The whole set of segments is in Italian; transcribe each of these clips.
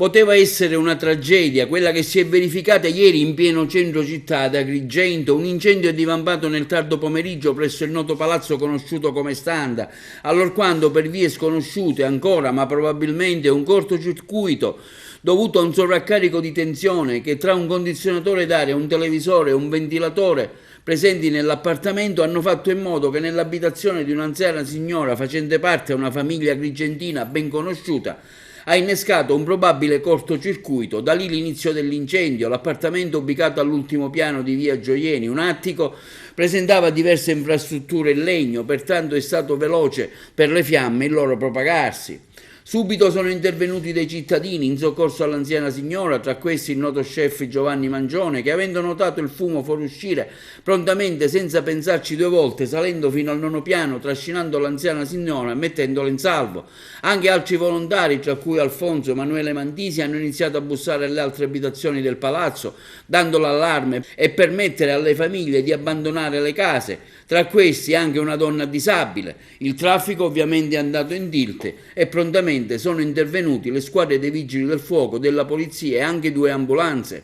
Poteva essere una tragedia, quella che si è verificata ieri in pieno centro città ad Agrigento. Un incendio è divampato nel tardo pomeriggio presso il noto palazzo conosciuto come Standa, allorquando per vie sconosciute ancora, ma probabilmente un cortocircuito dovuto a un sovraccarico di tensione che tra un condizionatore d'aria, un televisore e un ventilatore presenti nell'appartamento hanno fatto in modo che nell'abitazione di un'anziana signora facente parte di una famiglia agrigentina ben conosciuta ha innescato un probabile cortocircuito. Da lì l'inizio dell'incendio. L'appartamento, ubicato all'ultimo piano di via Gioieni, un attico, presentava diverse infrastrutture in legno, pertanto è stato veloce per le fiamme il loro propagarsi. Subito sono intervenuti dei cittadini in soccorso all'anziana signora, tra questi il noto chef Giovanni Mangione, che avendo notato il fumo fuoriuscire, prontamente, senza pensarci due volte, salendo fino al nono piano, trascinando l'anziana signora e mettendola in salvo. Anche altri volontari, tra cui Alfonso e Emanuele Mantisi, hanno iniziato a bussare alle altre abitazioni del palazzo, dando l'allarme e permettere alle famiglie di abbandonare le case, tra questi anche una donna disabile. Il traffico ovviamente è andato in tilt e prontamente sono intervenuti le squadre dei vigili del fuoco, della polizia e anche 2 ambulanze.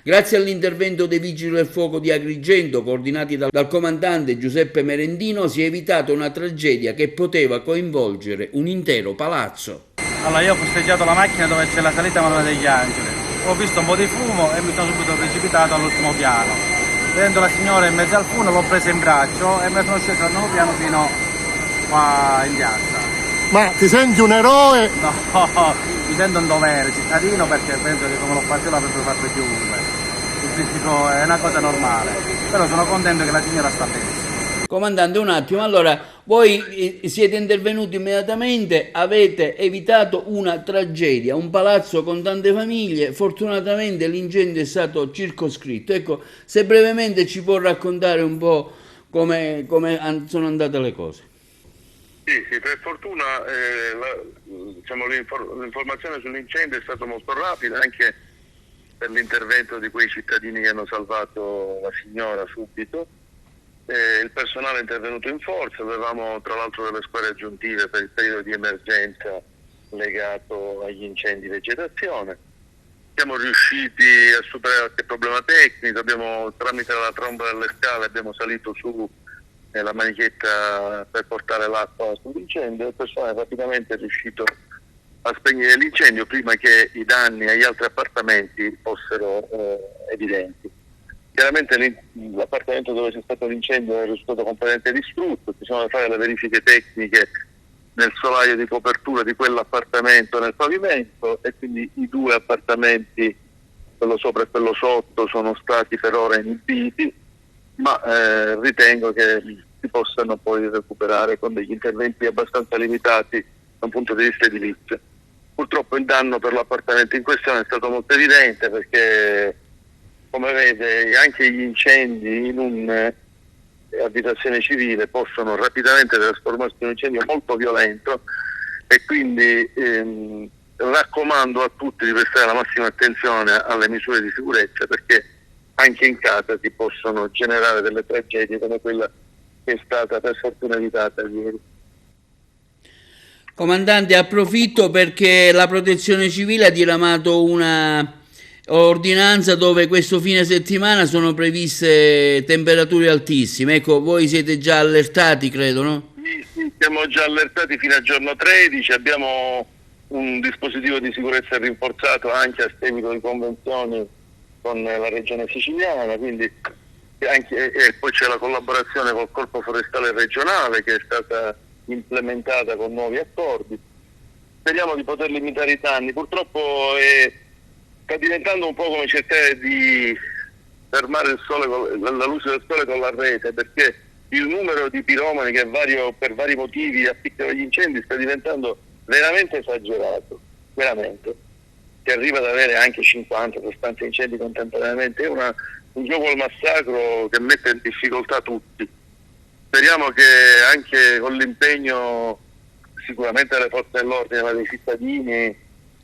Grazie all'intervento dei vigili del fuoco di Agrigento, coordinati dal comandante Giuseppe Merendino, si è evitata una tragedia che poteva coinvolgere un intero palazzo. Allora, io ho posteggiato la macchina dove c'è la salita Madonna degli Angeli, ho visto un po' di fumo e mi sono subito precipitato all'ultimo piano. Vedendo la signora in mezzo al fumo l'ho presa in braccio e me sono sceso al nuovo piano fino qua in piazza. Ma ti senti un eroe? No, mi sento un dovere cittadino, perché penso che come l'ho fatto l'avrebbero fatto chiunque. Il fisico è una cosa normale, però sono contento che la signora sta benissimo. Comandante, un attimo, allora voi siete intervenuti immediatamente, avete evitato una tragedia, un palazzo con tante famiglie, fortunatamente l'incendio è stato circoscritto. Ecco, se brevemente ci può raccontare un po' come sono andate le cose. Sì, per fortuna l'informazione sull'incendio è stata molto rapida, anche per l'intervento di quei cittadini che hanno salvato la signora subito. Il personale è intervenuto in forza, avevamo tra l'altro delle squadre aggiuntive per il periodo di emergenza legato agli incendi di vegetazione. Siamo riusciti a superare qualche problema tecnico, tramite la tromba delle scale abbiamo salito su la manichetta per portare l'acqua sull'incendio e il personale rapidamente è riuscito a spegnere l'incendio prima che i danni agli altri appartamenti fossero evidenti. Chiaramente l'appartamento dove c'è stato l'incendio è risultato completamente distrutto, ci sono da fare le verifiche tecniche nel solaio di copertura di quell'appartamento nel pavimento e quindi i 2 appartamenti, quello sopra e quello sotto, sono stati per ora inibiti, ma ritengo che si possano poi recuperare con degli interventi abbastanza limitati da un punto di vista edilizio. Purtroppo il danno per l'appartamento in questione è stato molto evidente perché, come vede, anche gli incendi in un'abitazione civile possono rapidamente trasformarsi in un incendio molto violento e quindi raccomando a tutti di prestare la massima attenzione alle misure di sicurezza, perché anche in casa si possono generare delle tragedie come quella che è stata per fortuna evitata ieri. Comandante, approfitto perché la Protezione Civile ha diramato una ordinanza dove questo fine settimana sono previste temperature altissime. Ecco, voi siete già allertati, credo, no? Sì, siamo già allertati fino al giorno 13, abbiamo un dispositivo di sicurezza rinforzato anche a seguito di convenzioni con la regione siciliana, quindi e poi c'è la collaborazione col Corpo Forestale regionale che è stata implementata con nuovi accordi. Speriamo di poter limitare i danni. Purtroppo sta diventando un po' come cercare di fermare il sole la luce del sole con la rete, perché il numero di piromani che per vari motivi appiccano gli incendi sta diventando veramente esagerato, veramente. Si arriva ad avere anche 50-60 incendi contemporaneamente. È un gioco al massacro che mette in difficoltà tutti. Speriamo che anche con l'impegno sicuramente delle forze dell'ordine, ma dei cittadini,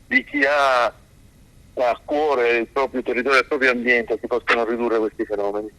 di chi ha a cuore il proprio territorio e il proprio ambiente, si possano ridurre questi fenomeni.